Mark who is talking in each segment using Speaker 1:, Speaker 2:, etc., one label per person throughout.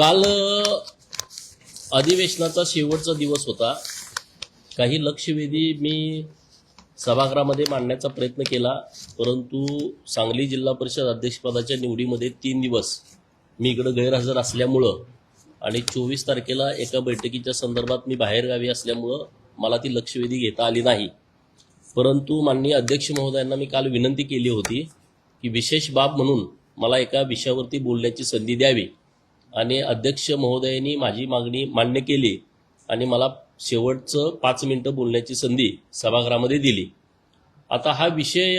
Speaker 1: काल अधिवेशनाचा शेवटचा दिवस होता. काही लक्षवेधी मी सभागृहामध्ये मांडण्याचा प्रयत्न केला, परंतु सांगली जिल्हा परिषद अध्यक्षपदाच्या निवडीमध्ये 3 दिवस मी इकडे गैरहजर असल्यामुळं आणि 24 तारखेला एका बैठकीच्या संदर्भात मी बाहेरगावी असल्यामुळं मला ती लक्षवेधी घेता आली नाही. परंतु माननीय अध्यक्ष महोदयांना मी काल विनंती केली होती की विशेष बाब म्हणून मला एका विषयावरती बोलण्याची संधी द्यावी आणि अध्यक्ष महोदयांनी माझी मागणी मान्य केली आणि मला शेवटचं 5 मिनिटं बोलण्याची संधी सभागृहामध्ये दिली. आता हा विषय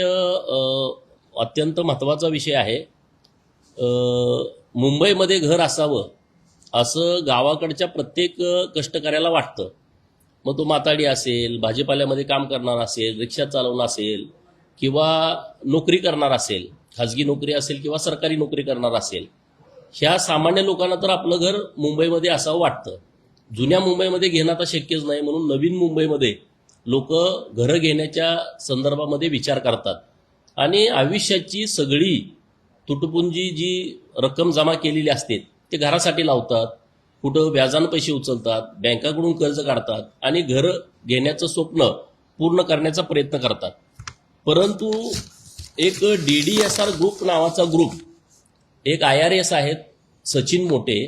Speaker 1: अत्यंत महत्त्वाचा विषय आहे. मुंबईमध्ये घर असावं असं गावाकडच्या प्रत्येक कष्टकऱ्याला वाटतं. मग तो माताडी असेल, भाजीपाल्यामध्ये काम करणार असेल, रिक्षा चालवणार असेल किंवा नोकरी करणार असेल, खाजगी नोकरी असेल किंवा सरकारी नोकरी करणार असेल, ह्या सामान्य लोकांना तर आपलं घर मुंबईमध्ये असावं वाटतं. जुन्या मुंबईमध्ये घेणं आता शक्यच नाही, म्हणून नवीन मुंबईमध्ये लोक घरं घेण्याच्या संदर्भामध्ये विचार करतात आणि आयुष्याची सगळी तुटपुंजी जी रक्कम जमा केलेली असते ते घरासाठी लावतात, कुठं व्याजानं पैसे उचलतात, बँकाकडून कर्ज काढतात आणि घर घेण्याचं स्वप्न पूर्ण करण्याचा प्रयत्न करतात. परंतु एक DDSR ग्रुप नावाचा ग्रुप, एक IRS आहेत सचिन मोटे,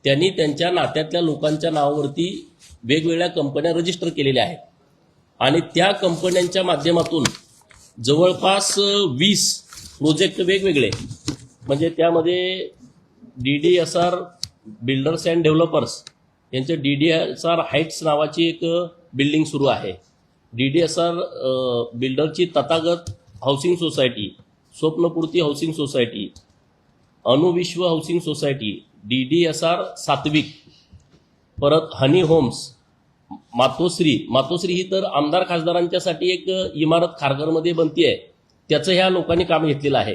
Speaker 1: त्यांनी त्यांच्या नात्यातल्या लोकांच्या नावावरती वेगवेगळ्या कंपन्या रजिस्टर केलेल्या आहेत आणि त्या कंपन्यांच्या माध्यमातून जवळपास 20 प्रोजेक्ट वेगवेगळे, म्हणजे त्यामध्ये DDSR बिल्डर्स अँड डेव्हलपर्स यांचे DDSR हाईट्स नावाची एक बिल्डिंग सुरू आहे. DDSR बिल्डरची Tathagat housing society, Swapnapurti housing society, Anuvishwa housing society, DDSR Satvik, परत हनी होम्स, मातोश्री ही तर आमदार खासदारांच्यासाठी एक इमारत खारघरमध्ये बनते आहे, त्याचं ह्या लोकांनी काम घेतलेलं आहे.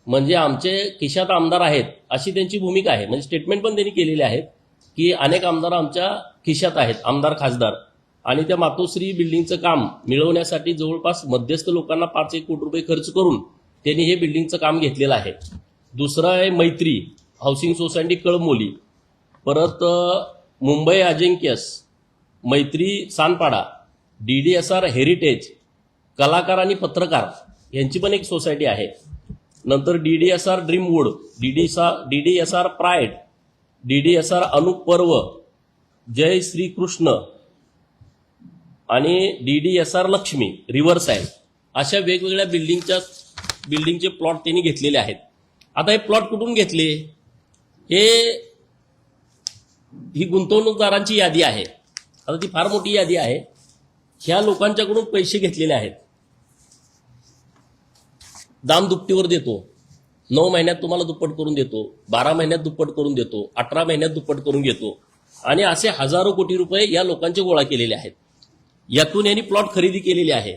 Speaker 1: म्हणजे आमचे खिशात आमदार आहेत अशी त्यांची भूमिका आहे. म्हणजे स्टेटमेंट पण त्यांनी केलेले आहेत की अनेक आमदार आमच्या खिशात आहेत, आमदार खासदार. आणि त्या मातोश्री बिल्डिंगचं काम मिळवण्यासाठी जवळपास मध्यस्थ लोकांना 5-1 कोटी रुपये खर्च करून त्यांनी हे बिल्डिंगचं काम घेतलेलं आहे. दुसरं आहे मैत्री हाऊसिंग सोसायटी कळमोली, परत मुंबई अजिंक्यस, मैत्री सानपाडा, DDSR हेरिटेज, कलाकार आणि पत्रकार यांची पण एक सोसायटी आहे. नंतर DDSR ड्रीमवूड, DDSR pride, DDSR Anup पर्व, जय श्री कृष्ण आणि DDSR लक्ष्मी रिव्हर्स आहे. अशा वेगवेगळ्या बिल्डिंगचे प्लॉट त्यांनी घेतलेले आहेत. आता हे प्लॉट कुठून घेतले? ही गुंतवणूकदारांची यादी आहे. आता ती फार मोठी यादी आहे. ह्या लोकांच्याकडून पैसे घेतलेले आहेत. दाम दुपटीवर देतो, 9 महिन्यात तुम्हाला दुप्पट करून देतो, 12 महिन्यात दुप्पट करून देतो, 18 महिन्यात दुप्पट करून घेतो आणि असे हजारो कोटी रुपये या लोकांचे गोळा केलेले आहेत. यातून यांनी प्लॉट खरेदी केलेली आहे.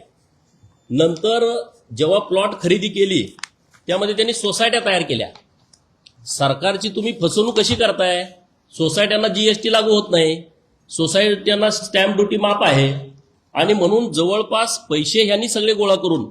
Speaker 1: नंतर जेव्हा प्लॉट खरेदी केली त्यामध्ये त्यांनी सोसायट्या तयार केल्या. सरकारची तुम्ही फसवणूक कशी करताय? सोसायट्यांना GST लागू होत नाही, सोसायट्यांना स्टॅम्प ड्युटी माफ आहे आणि म्हणून जवळपास पैसे यांनी सगळे गोळा करून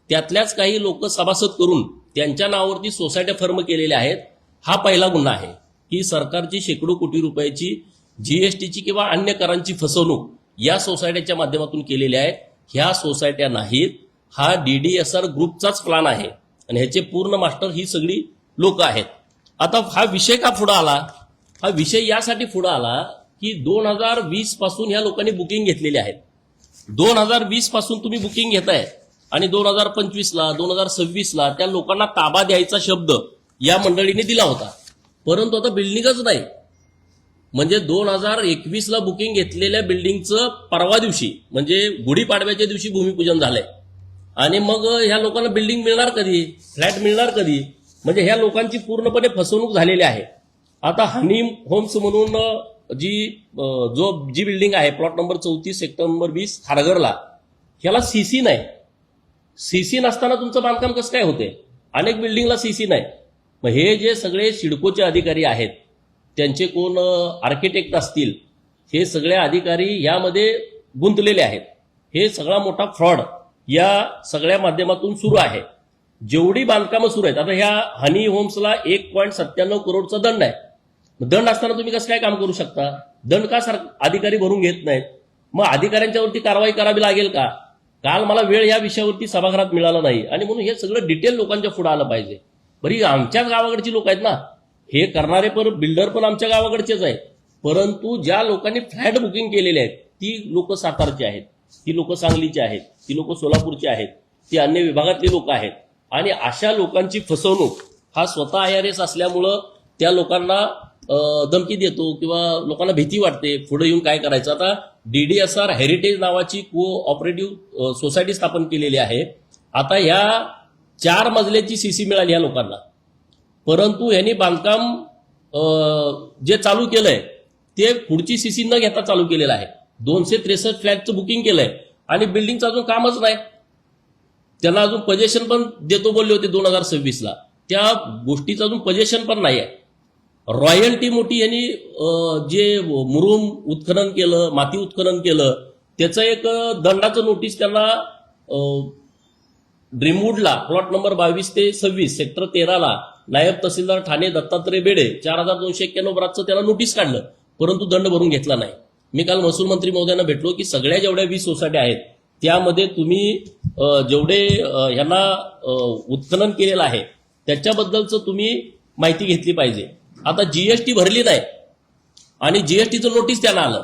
Speaker 1: त्यातल्याच काही लोक सभासद करून त्यांच्या नावावरती सोसायट्या फर्म केलेल्या आहेत. हा पहिला गुन्हा आहे की सरकारची शेकडो कोटी रुपयाची GSTची किंवा अन्य करांची फसवणूक या सोसायट्याच्या माध्यमातून केलेली आहे. ह्या सोसायट्या नाहीत, हा DDSR ग्रुपचाच प्लान आहे आणि ह्याचे पूर्ण मास्टर ही सगळी लोक आहेत. आता हा विषय का पुढे आला? हा विषय यासाठी पुढे आला की 2020 पासून ह्या लोकांनी बुकिंग घेतलेली आहेत. 2020 पासून तुम्ही बुकिंग घेताय आणि 2025ला 2026ला त्या लोकांना ताबा द्यायचा शब्द या मंडळीने दिला होता, परंतु आता बिल्डिंगच नाही. म्हणजे 2021ला बुकिंग घेतलेल्या बिल्डिंगचं परवा दिवशी म्हणजे गुढीपाडव्याच्या दिवशी भूमिपूजन झालंय आणि मग ह्या लोकांना बिल्डिंग मिळणार कधी, फ्लॅट मिळणार कधी? म्हणजे ह्या लोकांची पूर्णपणे फसवणूक झालेली आहे. आता हनी होम्स म्हणून जी बिल्डिंग आहे प्लॉट नंबर 34 सेक्टर नंबर 20 खारघरला, ह्याला CC नाही. CC नसताना तुमचं बांधकाम कसं काय होते? अनेक बिल्डिंगला CC नाही. मग हे जे सगळे सिडकोचे अधिकारी आहेत, त्यांचे कोण आर्किटेक्ट असतील, हे सगळे अधिकारी यामध्ये गुंतलेले आहेत. हे सगळा मोठा फ्रॉड या सगळ्या माध्यमातून सुरू आहे. जेवढी बांधकामं सुरू आहेत, आता ह्या हनी होम्सला 1.97 करोडचा दंड आहे दंड असताना तुम्ही कसं काय काम करू शकता? दंड का अधिकारी भरून घेत नाहीत? मग अधिकाऱ्यांच्यावरती कारवाई करावी लागेल का? काल मला वेळ या विषयावरती सभागृहात मिळाला नाही आणि म्हणून हे सगळं डिटेल लोकांच्या पुढे आलं पाहिजे. बरी आमच्याच गावाकडची लोक आहेत ना, हे करणारे पण बिल्डर पण आमच्या गावाकडचेच आहेत, परंतु ज्या लोकांनी फ्लॅट बुकिंग केलेले आहेत ती लोक सातारची आहेत, ती लोक सांगलीची आहेत, ती लोक सोलापूरची आहेत, ती अन्य विभागातली लोक आहेत. आणि अशा लोकांची फसवणूक हा स्वतः IRS असल्यामुळं त्या लोकांना धमकी देतो किंवा लोकांना भीती वाटते पुढे येऊन काय करायचं. आता DDSR हेरिटेज नावाची कोऑपरेटिव्ह सोसायटी स्थापन केलेली आहे. आता ह्या 4 मजल्याची CC मिळाली या लोकांना, परंतु यांनी बांधकाम जे चालू केलंय ते पुढची CC न घेता चालू केलेलं आहे. 263 फ्लॅटचं बुकिंग केलंय आणि बिल्डिंगचं अजून कामच नाही. त्यांना अजून पजेशन पण देतो बोलले होते 2026ला, त्या गोष्टीचं अजून पजेशन पण नाही आहे. रॉयल्टी मोठी यांनी जे मुरुम उत्खनन केलं, माती उत्खनन केलं, त्याचं एक दंडाचं नोटीस त्यांना ड्रीमवूडला प्लॉट नंबर 22 ते 26 सेक्टर 13ला नायब तहसीलदार ठाणे दत्तात्रय बेडे 4291 बरातचं त्याला नोटीस काढलं, परंतु दंड भरून घेतला नाही. मी काल महसूल मंत्री महोदयांना भेटलो की सगळ्या जेवढ्या 20 सोसायट्या आहेत त्यामध्ये तुम्ही जेवढे ह्यांना उत्खनन केलेलं आहे त्याच्याबद्दलचं तुम्ही माहिती घेतली पाहिजे. आता GST भरली नाही आणि GSTचं नोटीस त्यांना आलं,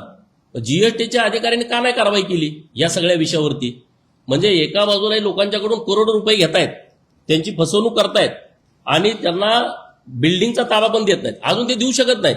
Speaker 1: GSTच्या अधिकाऱ्यांनी का नाही कारवाई केली या सगळ्या विषयावरती? म्हणजे एका बाजूला लोकांच्याकडून करोडो रुपये घेतायत, त्यांची फसवणूक करतायत आणि त्यांना बिल्डिंगचा ताबा पण देत नाहीत, अजून ते देऊ शकत नाहीत.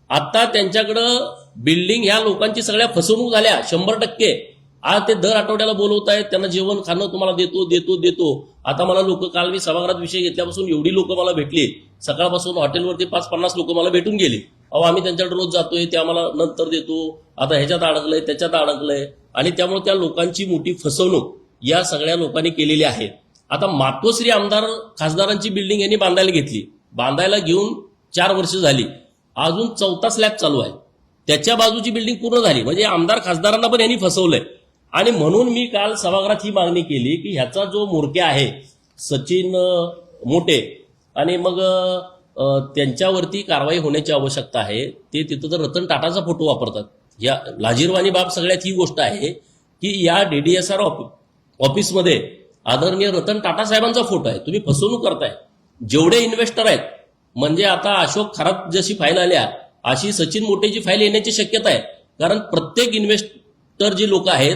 Speaker 1: आता त्यांच्याकडं बिल्डिंग ह्या लोकांची सगळ्या फसवणूक झाल्या 100%. आज ते दर आठवड्याला बोलवत आहेत, त्यांना जेवण खाणं तुम्हाला देतो देतो देतो. आता मला लोक, काल मी सभागृहात विषय घेतल्यापासून एवढी लोक मला भेटली, सकाळपासून हॉटेलवरती 5-50 लोक मला भेटून गेली. आम्ही त्यांच्याकडे रोज जातोय, ते आम्हाला नंतर देतो, आता ह्याच्यात अडकलंय त्याच्यात अडकलंय. आणि त्यामुळे त्या लोकांची मोठी फसवणूक या सगळ्या लोकांनी केलेली आहे. आता मातोश्री आमदार खासदारांची बिल्डिंग यांनी बांधायला घेतली, बांधायला घेऊन 4 वर्ष झाली, अजून 4था स्लॅब चालू आहे, त्याच्या बाजूची बिल्डिंग पूर्ण झाली. म्हणजे आमदार खासदारांना पण यांनी फसवलंय. आणि म्हणून मी काल सभागृहात ही मागणी केली की ह्याचा जो म्होरक्या आहे सचिन मोटे, आणि मग त्यांच्यावरती कारवाई होण्याची आवश्यकता आहे. ते तिथं तर रतन टाटाचा फोटो वापरतात. या लाजीरवाणी बाब सगळ्यात ही गोष्ट आहे की या DDSR ऑफिसमध्ये आदरणीय रतन टाटा साहेबांचा फोटो आहे. तुम्ही फसवणूक करताय. जेवढे इन्व्हेस्टर आहेत, म्हणजे आता अशोक खरात जशी फाईल आल्या अशी सचिन मोटेची फाईल येण्याची शक्यता आहे. कारण प्रत्येक इन्व्हेस्टर जे लोक आहेत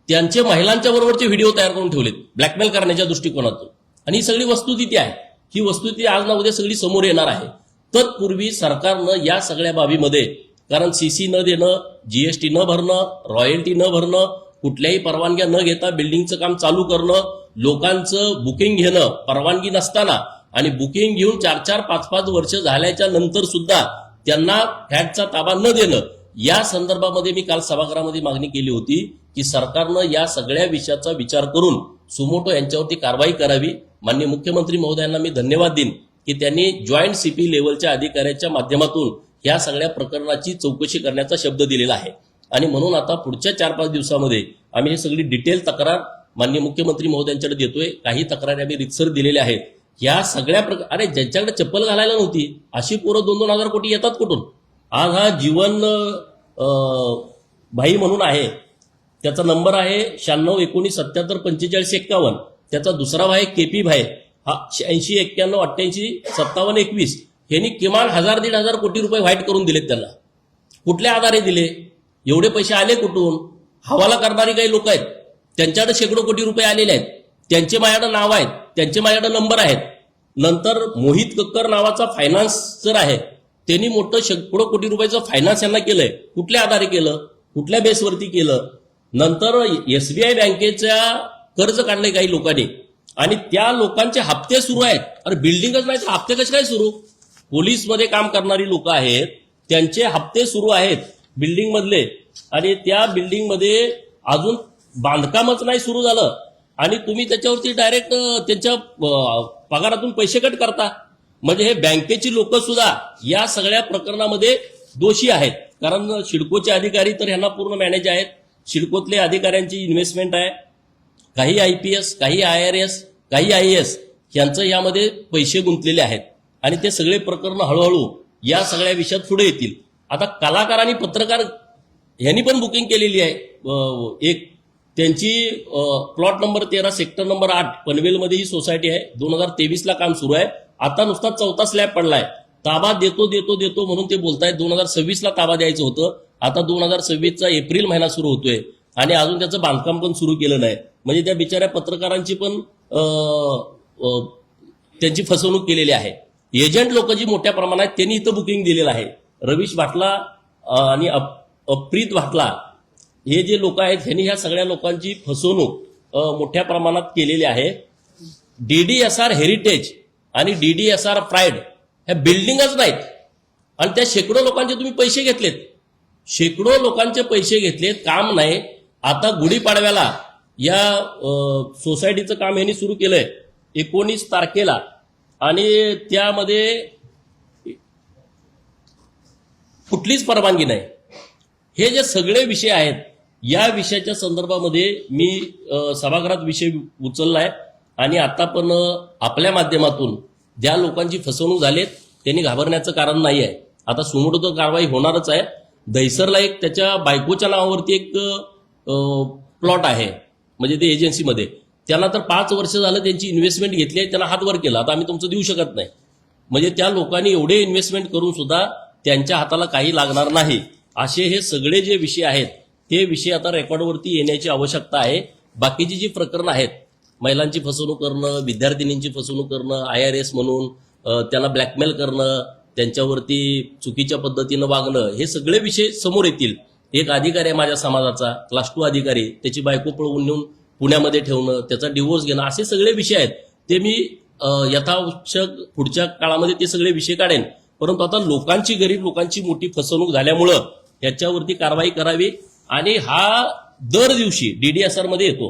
Speaker 1: त्यांचे महिलांच्या बरोबरचे व्हिडिओ तयार करून ठेवलेत ब्लॅकमेल करण्याच्या दृष्टिकोनातून. आणि ही सगळी वस्तुस्थिती आहे. ही वस्तुस्थिती आज ना उद्या सगळी समोर येणार आहे. तत्पूर्वी सरकारनं या सगळ्या बाबीमध्ये, कारण CC न देणं, GST न भरणं, रॉयल्टी न भरणं, कुठल्याही परवानग्या न घेता बिल्डिंगचं काम चालू करणं, लोकांचं बुकिंग घेणं परवानगी नसताना, आणि बुकिंग घेऊन 4-4, 5-5 वर्ष झाल्याच्या नंतर सुद्धा त्यांना फ्लॅटचा ताबा न देणं, या संदर्भामध्ये मी काल सभागृहामध्ये मागणी केली होती की सरकारनं या सगळ्या विषयाचा विचार करून सुमोटो यांच्यावरती कारवाई करावी. माननीय मुख्यमंत्री महोदयांना मी धन्यवाद देईन की त्यांनी जॉईंट CP लेव्हलच्या अधिकाऱ्याच्या माध्यमातून या सगळ्या प्रकरणाची चौकशी करण्याचा शब्द दिलेला आहे. आणि म्हणून आता पुढच्या 4-5 दिवसामध्ये आम्ही ही सगळी डिटेल तक्रार माननीय मुख्यमंत्री महोदयांकडे देतोय. काही तक्रारी आम्ही रितसर दिलेल्या आहेत. या सगळ्या अरे ज्यांच्याकडे चप्पल घालायला नव्हती अशी पोरं 2-2 हजार कोटी येतात कुठून? आज हा जीवन भाई म्हणून आहे, त्याचा नंबर आहे 9619774551. त्याचा दुसरा भाई KP भाई हा 8091985721. यांनी किमान 1000-1500 कोटी रुपये व्हाईट करून दिलेत त्यांना. कुठल्या आधारे दिले? एवढे पैसे आले कुठून? हवाला करणारी काही लोक आहेत, त्यांच्याकडे शेकडो कोटी रुपये आलेले आहेत, त्यांचे माझ्याकडे नाव आहेत, त्यांचे माझ्याकडे नंबर आहेत. नंतर मोहित कक्कर नावाचा फायनान्सर आहे, त्यांनी मोठं शेकडो कोटी रुपयाचं फायनान्स यांना केलंय. कुठल्या आधारे केलं? कुठल्या बेसवरती केलं? नंतर SBI बँकेच्या कर्ज काढले काही लोकांनी आणि त्या लोकांचे हप्ते सुरू आहेत. अरे बिल्डिंगच नाही तर हप्ते कसे काय सुरू? पोलीसमध्ये काम करणारी लोक आहेत, त्यांचे हप्ते सुरू आहेत बिल्डिंग मधले, आणि त्या बिल्डिंगमध्ये अजून बांधकामच नाही सुरू झालं आणि तुम्ही त्याच्यावरती डायरेक्ट त्यांच्या पगारातून पैसे कट करता. म्हणजे हे बँकेची लोक सुद्धा या सगळ्या प्रकरणामध्ये दोषी आहेत. कारण सिडकोचे अधिकारी तर ह्यांना पूर्ण मॅनेज आहेत. सिडकोतले अधिकाऱ्यांची इन्व्हेस्टमेंट आहे, काही IPS, काही IRS, काही IAS यांचं यामध्ये पैसे गुंतलेले आहेत. आणि ते सगळे प्रकरण हळूहळू या सगळ्या विषयात पुढे येतील. आता कलाकार आणि पत्रकार यांनी पण बुकिंग केलेली आहे. एक त्यांची प्लॉट नंबर 13 सेक्टर नंबर 8 पनवेलमध्ये ही सोसायटी आहे. 2023ला काम सुरू आहे. आता नुसता 4था स्लॅब पडलाय. ताबा देतो देतो देतो म्हणून ते बोलतायत. 2026ला ताबा द्यायचं होतं. आता 2026चा एप्रिल महिना सुरू होतोय आणि अजून त्याचं बांधकाम पण सुरू केलं नाही. म्हणजे त्या बिचाऱ्या पत्रकारांची पण त्यांची फसवणूक केलेली आहे. एजंट लोक जी मोठ्या प्रमाणात त्यांनी इथं बुकिंग दिलेलं आहे. रवीश भाटला आणि अप्रीत भाटला हे जे लोक आहेत त्यांनी ह्या सगळ्या लोकांची फसवणूक मोठ्या प्रमाणात केलेली आहे. DDSR हेरिटेज आणि DDSR प्राईड ह्या बिल्डिंगच नाहीत आणि त्या शेकडो लोकांचे तुम्ही पैसे घेतलेत. शेकडो लोकांचे पैसे घेतलेत, काम नाही. आता गुढीपाडव्याला या सोसायटीचं काम यांनी सुरू केलंय 19 तारखेला आणि त्यामध्ये कुठलीच परवानगी नाही. हे जे सगळे विषय आहेत या विषयाच्या संदर्भामध्ये मी सभागृहात विषय उचललाय आणि आता पण आपल्या माध्यमातून ज्या लोकांची फसवणूक झालीत त्यांनी घाबरण्याचं कारण नाही आहे. आता सुमोटो कारवाई होणारच आहे. दहिसरला एक त्याच्या बायकोच्या नावावरती एक प्लॉट आहे म्हणजे ते एजन्सीमध्ये. त्यांना तर 5 वर्ष झालं त्यांची इन्व्हेस्टमेंट घेतली आहे. त्यांना हात वर केला. आता आम्ही तुमचं देऊ शकत नाही. म्हणजे त्या लोकांनी एवढे इन्व्हेस्टमेंट करून सुद्धा त्यांच्या हाताला काही लागणार नाही. असे हे सगळे जे विषय आहेत ते विषय आता रेकॉर्डवरती येण्याची आवश्यकता आहे. बाकीची जी प्रकरणं आहेत, महिलांची फसवणूक करणं, विद्यार्थिनींची फसवणूक करणं, IRS म्हणून त्यांना ब्लॅकमेल करणं, त्यांच्यावरती चुकीच्या पद्धतीनं वागणं, हे सगळे विषय समोर येतील. एक अधिकारी आहे माझ्या समाजाचा, क्लास 2 अधिकारी, त्याची बायको पळवून नेऊन पुण्यामध्ये ठेवणं, त्याचा डिवोर्स घेणं, असे सगळे विषय आहेत. ते मी यथावश्यक पुढच्या काळामध्ये ते सगळे विषय काढेन. परंतु आता लोकांची, गरीब लोकांची मोठी फसवणूक झाल्यामुळं याच्यावरती कारवाई करावी. आणि हा दर दिवशी DDSR मध्ये येतो.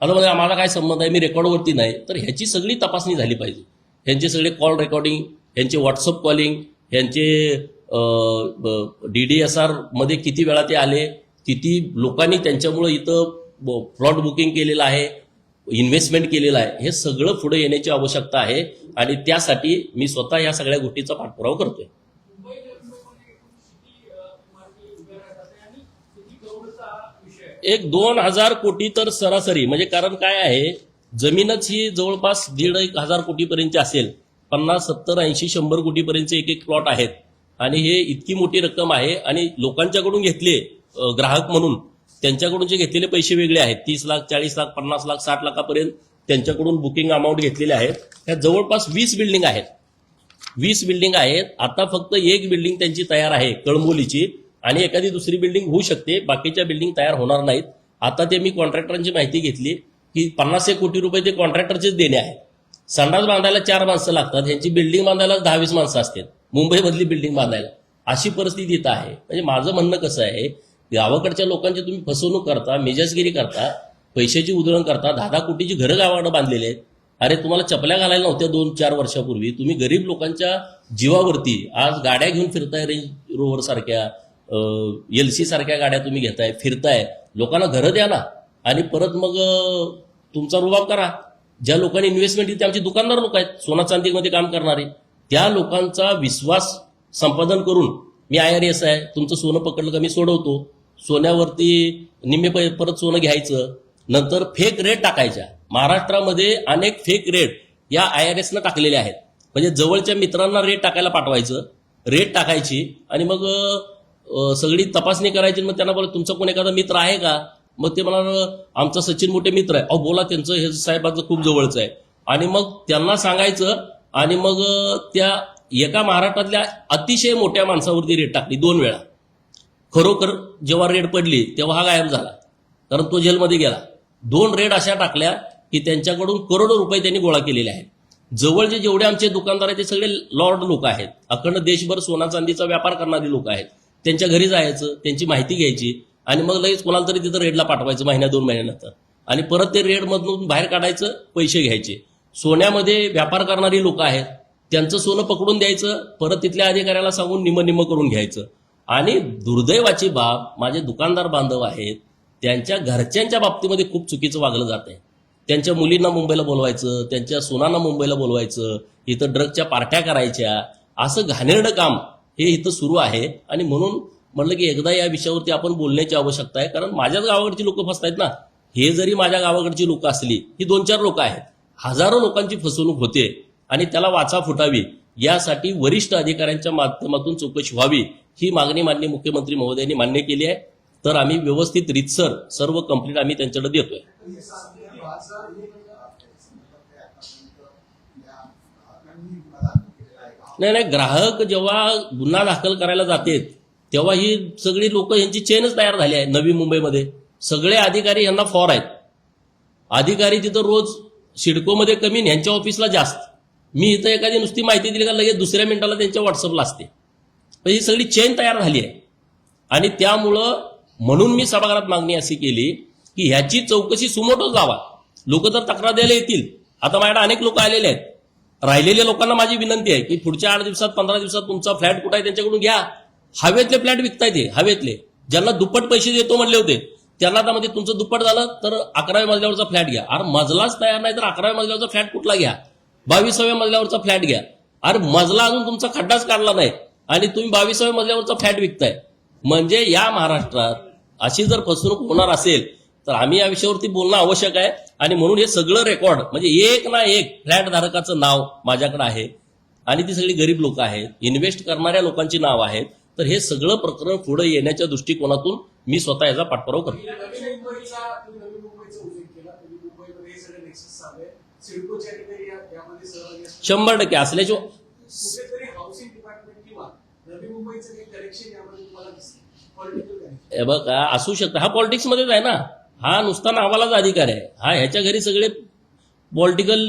Speaker 1: आता म्हणजे आम्हाला काय संबंध आहे, मी रेकॉर्डवरती नाही, तर ह्याची सगळी तपासणी झाली पाहिजे. ह्यांचे सगळे कॉल रेकॉर्डिंग, ह्यांचे व्हॉट्सअप कॉलिंग, ह्यांचे DDSR मध्ये किती वेळा ते आले, किती लोकांनी त्यांच्यामुळे इथं प्लॉट बुकिंग केलेलं आहे, इन्व्हेस्टमेंट केलेलं आहे, हे सगळं पुढे येण्याची आवश्यकता आहे. आणि त्यासाठी मी स्वतः या सगळ्या गोष्टीचा पाठपुरावा करतोय. एक 2,000 कोटी तर सरासरी, म्हणजे कारण काय आहे, जमीनच ही जवळपास 1,500 कोटीपर्यंत असेल. 50, 70, 80, 100 कोटीपर्यंत एक एक प्लॉट आहेत. आणि हे इतकी मोठी रक्कम आहे. आणि लोकांच्याकडून घेतले ग्राहक म्हणून, त्यांच्याकडून जे घेतलेले पैसे वेगळे आहेत. 30 लाख, 40 लाख, 50 लाख, 60 लाखापर्यंत त्यांच्याकडून बुकिंग अमाऊंट घेतलेले आहेत. त्या जवळपास 20 बिल्डिंग आहेत. 20 बिल्डिंग आहेत. आता फक्त एक बिल्डिंग त्यांची तयार आहे कळंबोलीची, आणि एखादी दुसरी बिल्डिंग होऊ शकते. बाकीच्या बिल्डिंग तयार होणार नाहीत. आता ते मी कॉन्ट्रॅक्टरांची माहिती घेतली की 50 कोटी रुपये ते कॉन्ट्रॅक्टरचेच देणे आहे. संडास बांधायला 4 माणसं लागतात, ह्यांची बिल्डिंग बांधायला 10-20 माणसं असतात मुंबईमधली बिल्डिंग बांधायला. अशी परिस्थिती इथं आहे. म्हणजे माझं म्हणणं कसं आहे, गावाकडच्या लोकांची तुम्ही फसवणूक करता, मेजाजगिरी करता, पैशाची उधळण करता. 10-10 कोटीची घरं गावाकडे बांधलेली आहेत. अरे तुम्हाला चपल्या घालायला नव्हत्या 2-4 वर्षापूर्वी. तुम्ही गरीब लोकांच्या जीवावरती आज गाड्या घेऊन फिरताय, रेंज रोव्हर सारख्या, LC सारख्या गाड्या तुम्ही घेताय, फिरताय. लोकांना घरं द्या ना आणि परत मग तुमचा रुबाब करा. ज्या लोकांनी इन्व्हेस्टमेंट, ते आमचे दुकानदार लोक आहेत, सोना चांदीमध्ये काम करणारे, त्या लोकांचा विश्वास संपादन करून मी IRS आहे, तुमचं सोनं पकडलं का मी सोडवतो, सोन्यावरती निम्मे परत सोनं घ्यायचं, नंतर फेक रेट टाकायच्या. महाराष्ट्रामध्ये अनेक फेक रेट या IRSनं टाकलेले आहेत. म्हणजे जवळच्या मित्रांना रेट टाकायला पाठवायचं, रेट टाकायची आणि मग सगळी तपासणी करायची. मग त्यांना बोला तुमचा कोण एखादा मित्र आहे का, मग ते म्हणाल आमचा सचिन मोठे मित्र आहे. अहो बोला, त्यांचं हे साहेबांचं खूप जवळचं आहे. आणि मग त्यांना सांगायचं आणि मग त्या एका महाराष्ट्रातल्या अतिशय मोठ्या माणसावरती रेट टाकली 2 वेळा. खरोखर जेव्हा रेड पडली तेव्हा हा गायब झाला, कारण तो जेलमध्ये गेला. 2 रेड अशा टाकल्या की त्यांच्याकडून करोडो रुपये त्यांनी गोळा केलेले आहेत. जवळचे जेवढे आमचे दुकानदार आहेत ते सगळे लॉर्ड लोक आहेत. अखंड देशभर सोना चांदीचा व्यापार करणारी लोक आहेत. त्यांच्या घरी जायचं, त्यांची माहिती घ्यायची आणि मग लगेच कोणाला तरी तिथं रेडला पाठवायचं 1-2 महिन्यानंतर, आणि परत ते रेडमधून बाहेर काढायचं, पैसे घ्यायचे. सोन्यामध्ये व्यापार करणारी लोक आहेत, त्यांचं सोनं पकडून द्यायचं, परत तिथल्या अधिकाऱ्याला सांगून निम्म करून घ्यायचं. आणि दुर्दैवाची बाब, माझे दुकानदार बांधव आहेत, त्यांच्या घरच्यांच्या बाबतीमध्ये खूप चुकीचं वागलं जात आहे. त्यांच्या मुलींना मुंबईला बोलवायचं, त्यांच्या सुनांना मुंबईला बोलवायचं, इथं ड्रगच्या पार्ट्या करायच्या, असं घाणेरडं काम हे इथं सुरू आहे. आणि म्हणून म्हणलं की एकदा या विषयावरती आपण बोलण्याची आवश्यकता आहे. कारण माझ्याच गावाकडची लोक फसतायत ना. हे जरी माझ्या गावाकडची लोक असली, ही 2-4 लोक आहेत, हजारो लोकांची फसवणूक होते आणि त्याला वाचा फुटावी यासाठी वरिष्ठ अधिकाऱ्यांच्या माध्यमातून चौकशी व्हावी ही मागणी माननीय मुख्यमंत्री महोदयांनी मान्य केली आहे. तर आम्ही व्यवस्थित रीतसर सर्व कंप्लीट आम्ही त्यांच्याकडे देतोय. नाही, ग्राहक जेव्हा गुन्हा दाखल करायला जाते तेव्हा ही सगळी लोक यांची चेनच तयार झाली आहे. नवी मुंबईमध्ये सगळे अधिकारी यांना फॉर आहेत. अधिकारी तिथं रोज सिडकोमध्ये कमी, यांच्या ऑफिसला जास्त. मी इथं एखादी नुसती माहिती दिली का लगेच दुसऱ्या मिनिटाला त्यांच्या व्हॉट्सअपला असते. पण ही सगळी चेन तयार झाली आहे. आणि त्यामुळं म्हणून मी सभागृहात मागणी अशी केली की ह्याची चौकशी सुमोटोच लावा. लोक तर तक्रार द्यायला येतील. आता माझ्याकडे अनेक लोक आलेले आहेत. राहिलेल्या लोकांना माझी विनंती आहे की पुढच्या 8 दिवसात 15 दिवसात तुमचा फ्लॅट कुठं आहे त्यांच्याकडून घ्या. हवेतले फ्लॅट विकतायत ते, हवेतले. ज्यांना दुप्पट पैसे देतो म्हणले होते त्यांना आता मध्ये तुमचं दुप्पट झालं तर 11व्या मजल्यावरचा फ्लॅट घ्या. अरे मजलाच तयार नाही तर 11व्या मजल्यावरचा फ्लॅट कुठला घ्या. 22व्या मजल्यावरचा फ्लॅट घ्या. अरे मजला अजून तुमचा खड्डाच काढला नाही आणि तुम्ही 22व्या मजल्यावरचा फ्लॅट विकताय. म्हणजे या महाराष्ट्रात अशी जर फसवणूक होणार असेल तर आम्ही या विषयावरती बोलणं आवश्यक आहे. आणि म्हणून हे सगळं रेकॉर्ड म्हणजे एक ना एक फ्लॅट धारकाचं नाव माझ्याकडे आहे आणि ती सगळी गरीब लोक आहेत, इन्व्हेस्ट करणाऱ्या लोकांची नाव आहेत. तर हे सगळं प्रकरण पुढे येण्याच्या दृष्टिकोनातून मी स्वतः याचा पाठपुरावा करतो. शंभर टक्के असल्याशिवाय बघा असू शकतं. हा पॉलिटिक्समध्येच आहे ना. हा नुसता नावालाच अधिकार आहे. हा ह्याच्या घरी सगळे पॉलिटिकल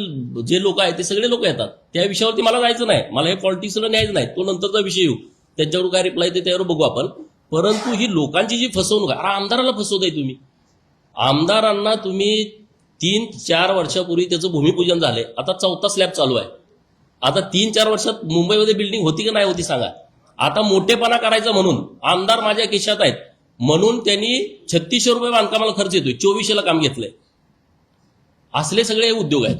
Speaker 1: जे लोक आहेत ते सगळे लोक येतात. त्या विषयावरती मला जायचं नाही. मला हे पॉलिटिक्सला न्यायचं नाही. तो नंतरचा विषय येऊ. त्याच्यावर काय रिप्लाय ते त्यावर बघू आपण. परंतु ही लोकांची जी फसवणूक आहे, आमदाराला फसवताय तुम्ही. आमदारांना तुम्ही 3-4 वर्षापूर्वी त्याचं भूमिपूजन झालंय. आता 4था स्लॅब चालू आहे. आता 3-4 वर्षात मुंबईमध्ये बिल्डिंग होती का नाही होती सांगा. आता मोठेपणा करायचा म्हणून आमदार माझ्या खिशात आहेत म्हणून त्यांनी 3600 रुपये बांधकामाला खर्च येतोय. 2400ला काम घेतलंय. असले सगळे उद्योग आहेत.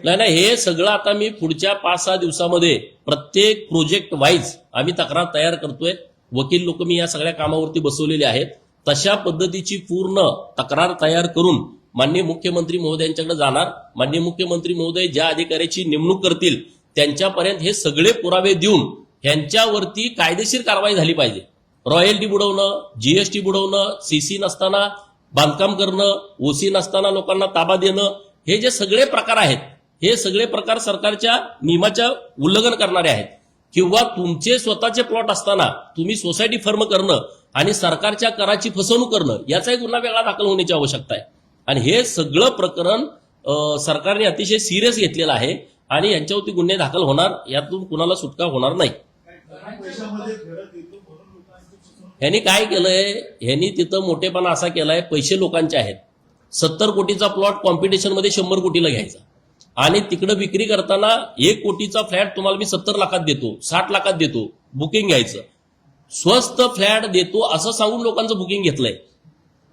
Speaker 1: नाही, हे सगळं आता मी पुढच्या 5-6 दिवसामध्ये प्रत्येक प्रोजेक्ट वाईज आम्ही तक्रार तयार करतोय. वकील लोक मी या सगळ्या कामावरती बसवलेले आहेत. तशा पद्धतीची पूर्ण तक्रार तयार करून माननीय मुख्यमंत्री महोदयांच्याकडे जाणार. माननीय मुख्यमंत्री महोदय ज्या अधिकाऱ्याची नेमणूक करतील त्यांच्यापर्यंत हे सगळे पुरावे देऊन ह्यांच्यावरती कायदेशीर कारवाई झाली पाहिजे. रॉयल्टी बुडवणं, जीएसटी बुडवणं, सीसी नसताना बांधकाम करणं, ओसी नसताना लोकांना ताबा देणं, हे जे सगळे प्रकार आहेत हे सगळे प्रकार सरकारच्या नियमाच्या उल्लंघन करणारे आहेत. किंवा तुमचे स्वतःचे प्लॉट असताना तुम्ही सोसायटी फर्म करणं आणि सरकारच्या कराची फसवणूक करणं याचाही गुन्हा वेगळा दाखल होण्याची आवश्यकता आहे. आणि हे सगळं प्रकरण सरकारने अतिशय सिरियस घेतलेलं आहे आणि यांच्यावरती गुन्हे दाखल होणार. यातून कुणाला सुटका होणार नाही. ह्यांनी काय केलंय, ह्यांनी तिथं मोठेपणा असा केलाय, पैसे लोकांचे आहेत. 70 कोटीचा प्लॉट कॉम्पिटिशनमध्ये 100 कोटीला घ्यायचा आणि तिकडे विक्री करताना 1 कोटीचा फ्लॅट तुम्हाला मी 70 लाखात देतो, 60 लाखात देतो, बुकिंग घ्यायचं. स्वस्त फ्लॅट देतो असं सांगून लोकांचं बुकिंग घेतलंय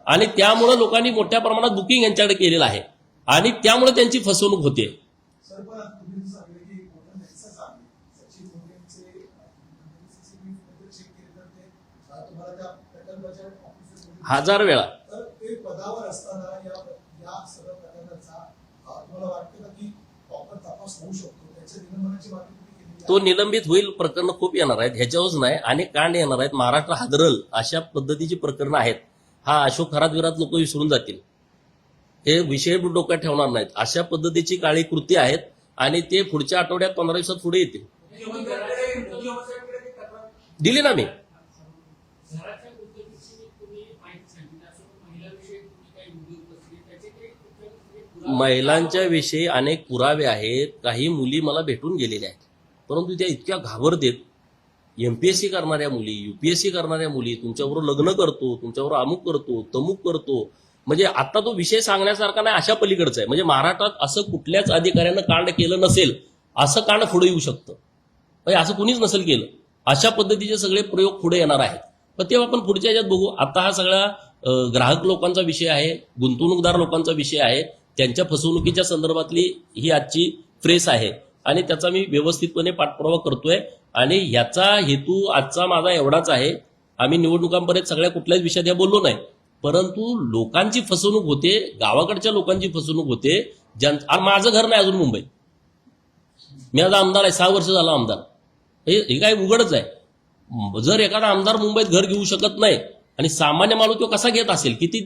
Speaker 1: आणि त्यामुळे लोकांनी मोठ्या प्रमाणात बुकिंग यांच्याकडे केलेलं आहे आणि त्यामुळे त्यांची फसवणूक होते. 1000 वेळा. तो निलंबित होईल. प्रकरण खूप येणार आहेत. ह्याच्यावरच नाही अनेक कांड येणार आहेत. महाराष्ट्र हादरल अशा पद्धतीची प्रकरणं आहेत. हा अशोक खरात विरात लोक विसरून जातील. हे विषय डोक्यात ठेवणार नाहीत. अशा पद्धतीची काळी कृती आहेत आणि ते पुढच्या आठवड्यात 15 दिवसात पुढे येतील. दिली ना मी. महिलांच्या विषयी अनेक पुरावे आहेत. काही मुली मला भेटून गेलेल्या आहेत परंतु त्या इतक्या घाबरतेत. एमपीएससी करणाऱ्या मुली, यूपीएससी करणाऱ्या मुली, तुमच्याबरोबर लग्न करतो, तुमच्याबरोबर अमुक करतो, तमुक करतो. म्हणजे आता तो विषय सांगण्यासारखा नाही, अशा पलीकडचा आहे. म्हणजे महाराष्ट्रात असं कुठल्याच अधिकाऱ्यानं कांड केलं नसेल असं कांड पुढे येऊ शकतं. म्हणजे असं कुणीच नसेल केलं. अशा पद्धतीचे सगळे प्रयोग पुढे येणार आहेत. पण तेव्हा आपण पुढच्या ह्याच्यात बघू. आता हा सगळा ग्राहक लोकांचा विषय आहे, गुंतवणूकदार लोकांचा विषय आहे, त्यांच्या फसवणुकीच्या संदर्भातली ही आजची प्रेस आहे आणि त्याचा मी व्यवस्थितपणे पाठपुरावा करतोय. आणि ह्याचा हेतू आजचा माझा एवढाच आहे, आम्ही निवडणुकांपर्यंत सगळ्या कुठल्याच विषयात या बोललो नाही, परंतु लोकांची फसवणूक होते, गावाकडच्या लोकांची फसवणूक होते. माझं घर नाही अजून मुंबईत, मी आज आमदार आहे, 6 वर्ष झाला आमदार. हे काय उघडच आहे. जर एखादा आमदार मुंबईत घर घेऊ शकत नाही आणि सामान्य माणूस तो कसा घेत असेल, किती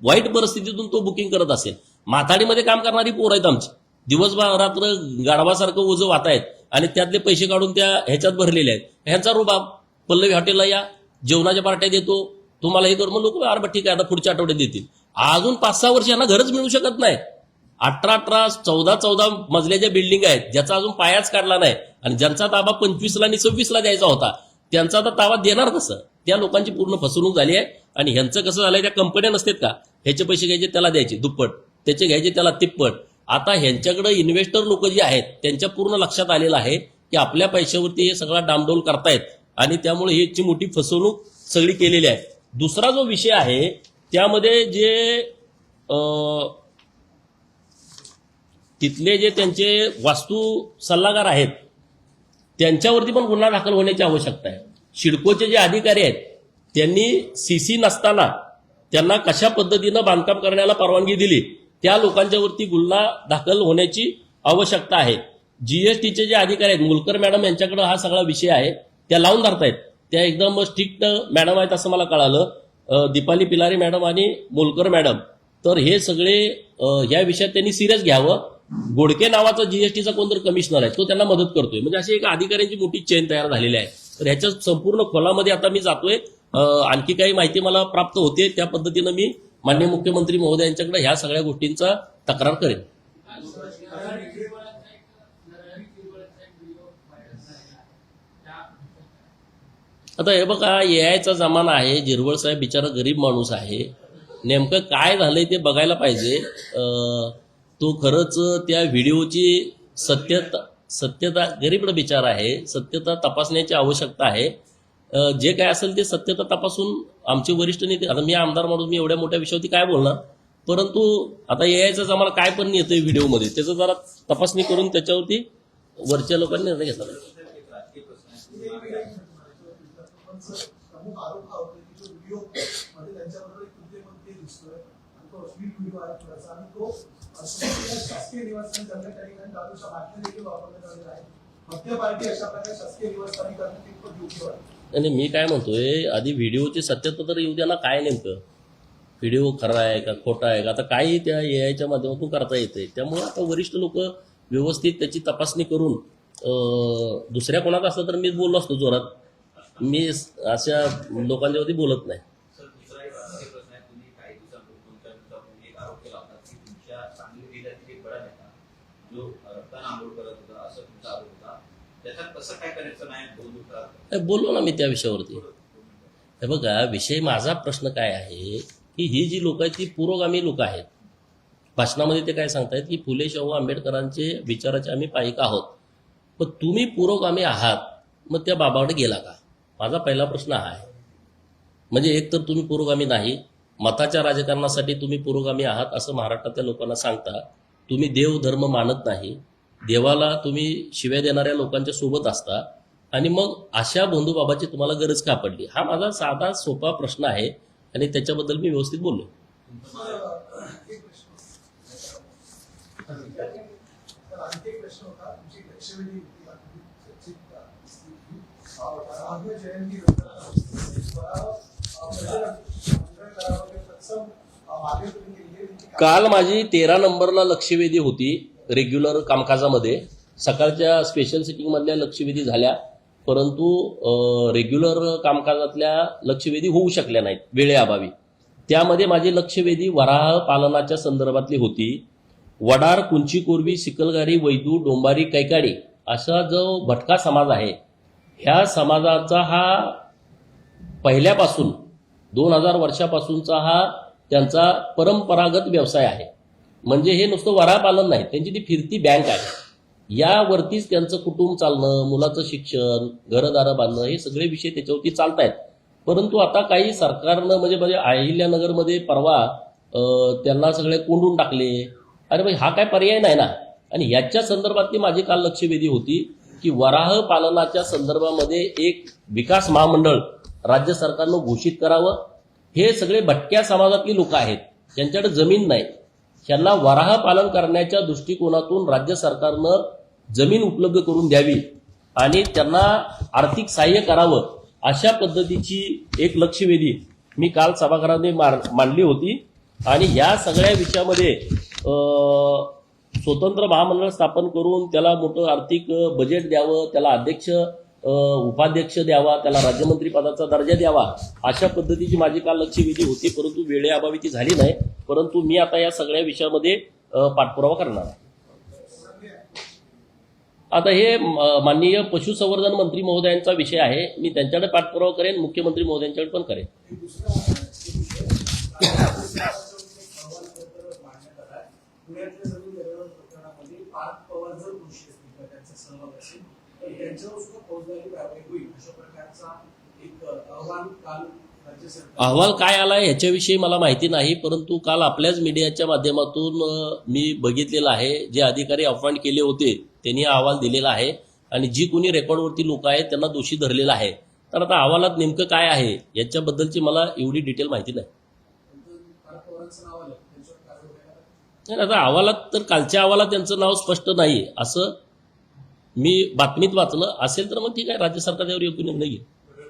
Speaker 1: वाईट परिस्थितीतून तो बुकिंग करत असेल. माथाडीमध्ये काम करणारी पोरं आहेत आमची, दिवसभर रात्र गाढवासारखं ओझं वाहत आहेत आणि त्यातले पैसे काढून त्या ह्याच्यात भरलेले आहेत. ह्यांचा रुबाब, पल्लवी हॉटेलला या, जेवणाच्या पार्ट्या देतो, तुम्हाला हे करू, मग लोक अरे ठीक आहे आता पुढच्या आठवड्यात देतील. अजून 5-6 वर्ष यांना घरच मिळू शकत नाही. 18-18, 14-14 मजल्याच्या बिल्डिंग आहेत, ज्याचा अजून पायाच काढला नाही आणि ज्यांचा ताबा 25ला आणि 26ला द्यायचा होता त्यांचा आता ताबा देणार कसं. त्या लोकांची पूर्ण फसवणूक झाली आहे. आणि ह्यांचं कसं झालंय, त्या कंपन्या नसतात का, ह्याचे पैसे घ्यायचे त्याला द्यायचे दुप्पट, त्याचे घ्यायचे त्याला तिप्पट. आता ह्यांच्याकडे इन्व्हेस्टर लोक जे आहेत त्यांच्या पूर्ण लक्षात आलेलं आहे की आपल्या पैशावरती हे सगळा डामडोल करतायत आणि त्यामुळे ह्याची मोठी फसवणूक सगळी केलेली आहे. दुसरा जो विषय आहे त्यामध्ये जे तिथले जे त्यांचे वास्तू सल्लागार आहेत त्यांच्यावरती पण गुन्हा दाखल होण्याची आवश्यकता आहे. सिडकोचे जे अधिकारी आहेत त्यांनी सीसी नसताना त्यांना कशा पद्धतीनं बांधकाम करण्याला परवानगी दिली त्या लोकांच्यावरती गुन्हा दाखल होण्याची आवश्यकता आहे. जीएसटीचे जे अधिकारी आहेत, मुलकर मॅडम यांच्याकडे हा सगळा विषय आहे, त्या लावून धरतायत. त्या एकदम स्ट्रिक्ट मॅडम आहेत असं मला कळालं, दीपाली पिलारी मॅडम आणि मुलकर मॅडम. तर हे सगळे ह्या विषयात त्यांनी सिरियस घ्यावं. गोडके नावाचा जीएसटीचा कोणतरी कमिशनर आहे तो त्यांना मदत करतोय. म्हणजे अशी एक अधिकाऱ्यांची मोठी चेन तयार झालेली आहे. तर ह्याच्या संपूर्ण खोलामध्ये आता मी जातोय. आणखी काही माहिती मला प्राप्त होते त्या पद्धतीनं मी माननीय मुख्यमंत्री महोदय यांच्याकडे ह्या सगळ्या गोष्टींचा तक्रार करेन. आता हे बघा, एआयचा जमाना आहे. जिरवळ साहेब बिचारा गरीब माणूस आहे, नेमकं काय झालंय ते बघायला पाहिजे. तो खरंच त्या व्हिडिओची सत्यता गरीब बिचारा आहे, सत्यता तपासण्याची आवश्यकता आहे. जे काय असेल ते सत्यता तपासून आमचे वरिष्ठ नेते, आता मी आमदार म्हणून मी एवढ्या मोठ्या विषयावरती काय बोलणार, परंतु आता एआयचा जमाना काय पण येतोय व्हिडिओमध्ये त्याचं जरा तपासणी करून त्याच्यावरती वरच्या लोकांनी निर्णय घेतला पाहिजे.
Speaker 2: प्रमुख आरोप हा होता की जो व्हिडिओ मध्ये त्यांच्याबरोबर एक कृत्रिमत्व दिसतोय आणि तो अश्लील व्हिडिओ आहे थोडासा आणि तो शासकीय निवासस्थान करण्यात त्या ठिकाणी दारूच्या बाटल्या देखील वापरण्यात आलेला आहे. मध्य पार्टी अशा प्रकारे शासकीय निवासस्थानी करण्यात कितपत योग्य वाटते?
Speaker 1: आणि मी काय म्हणतोय, आधी व्हिडिओची सत्यता तर येऊ द्या ना. काय नेमकं व्हिडिओ खरा आहे का खोटा आहे का, आता काही त्या एआयच्या माध्यमातून करता येते. त्यामुळे आता वरिष्ठ लोक व्यवस्थित त्याची तपासणी करून, दुसऱ्या कोणाचा असतं तर मीच बोललो असतो जोरात, मी अशा लोकांच्यावरती बोलत नाही. बोललो ना मी त्या विषयावरती. हे बघा, विषय माझा प्रश्न काय आहे की ही जी लोक आहेत ती पुरोगामी लोक आहेत. भाषणामध्ये ते काय सांगतायत की फुले शाहू आंबेडकरांचे विचाराचे आम्ही पाईक आहोत. पण तुम्ही पुरोगामी आहात, मग त्या बाबाकडे गेला का? माझा पहिला प्रश्न हा आहे. म्हणजे एक तर तुम्ही पुरोगामी नाही, मताच्या राजकारणासाठी तुम्ही पुरोगामी आहात असं महाराष्ट्रातल्या लोकांना सांगता. तुम्ही देव धर्म मानत नाही, देवाला तुम्ही शिव्या देणाऱ्या लोकांच्या सोबत असता आणि मग अशा बंधुबाबाची तुम्हाला गरज का पडली? हा माझा साधा सोपा प्रश्न आहे आणि त्याच्याबद्दल मी व्यवस्थित बोललो. काल माझी 13 नंबरला लक्षवेधी होती रेग्युलर कामकाजामध्ये. सकाळच्या स्पेशल सिटिंगमधल्या लक्षवेधी झाल्या, परंतु रेग्युलर कामकाजातल्या लक्षवेधी होऊ शकल्या नाहीत वेळेअभावी. त्यामध्ये माझी लक्षवेधी वराह पालनाच्या संदर्भातली होती. वडार, कुंची, कोरवी, सिकलगारी, वैदू, डोंबारी, कैकाडी असा जो भटका समाज आहे, ह्या समाजाचा हा पहिल्यापासून 2000 वर्षापासूनचा हा त्यांचा परंपरागत व्यवसाय आहे. म्हणजे हे नुसतं वराह पालन नाही, त्यांची ती फिरती बँक आहे. यावरतीच त्यांचं कुटुंब चालणं, मुलाचं शिक्षण, घरदारं बांधणं हे सगळे विषय त्याच्यावरती चालतायत. परंतु आता काही सरकारनं म्हणजे अहिल्यानगरमध्ये परवा त्यांना सगळे कोंडून टाकले. अरे भाई, हा काय पर्याय नाही ना. आणि याच्या संदर्भातली माझी काल लक्षवेधी होती की वराह पालनाच्या संदर्भामध्ये एक विकास महामंडळ राज्य सरकारनं घोषित करावं. हे सगळे भटक्या समाजातली लोक आहेत, त्यांच्याकडे जमीन नाही. त्यांना वराह पालन करण्याच्या दृष्टिकोनातून राज्य सरकारनं जमीन उपलब्ध करून द्यावी आणि त्यांना आर्थिक सहाय्य करावं, अशा पद्धतीची एक लक्षवेधी मी काल सभागृहाने मांडली होती. आणि या सगळ्या विषयामध्ये स्वतंत्र महामंडळ स्थापन करून त्याला मोठं आर्थिक बजेट द्यावं, त्याला अध्यक्ष उपाध्यक्ष द्यावा, त्याला राज्यमंत्री पदाचा दर्जा द्यावा, अशा पद्धतीची माझी काल लक्षवेधी होती. परंतु वेळेअभावी ती झाली नाही. परंतु मी आता या सगळ्या विषयामध्ये पाठपुरावा करणार आहे. आता हे माननीय पशुसंवर्धन मंत्री महोदयांचा विषय आहे. मी त्यांच्याकडे पाठपुरावा करेन, मुख्यमंत्री महोदयांच्याकडे पण करेन.
Speaker 2: पुण्यातल्या जमीन दरड प्रकरणामध्ये पार्थ पवार जर दोषी असतील किंवा त्यांचा सहभाग असेल तर त्यांच्यावर सुद्धा फौजदारी कारवाई होईल, अशा प्रकारचा एक अहवाल काल राज्य सरकार.
Speaker 1: अहवाल काय आलाय ह्याच्याविषयी मला माहिती नाही, परंतु काल आपल्याच मीडियाच्या माध्यमातून मी बघितलेलं आहे. जे अधिकारी अपॉइंट केले होते त्यांनी हा अहवाल दिलेला आहे आणि जी कोणी रेकॉर्डवरती लोक आहेत त्यांना दोषी धरलेला आहे. तर आता अहवालात नेमकं काय आहे याच्याबद्दलची मला एवढी डिटेल माहिती नाही.
Speaker 2: पार्थ पवारांचं नाव आलं, त्यांच्यावर कारवाई होणार.
Speaker 1: नाही, आता अहवालात तर कालच्या अहवालात त्यांचं नाव स्पष्ट नाही असं मी बातमीत वाचलं असेल तर मग ठीक आहे, राज्य सरकार त्यावर योग्य निर्णय घेईल.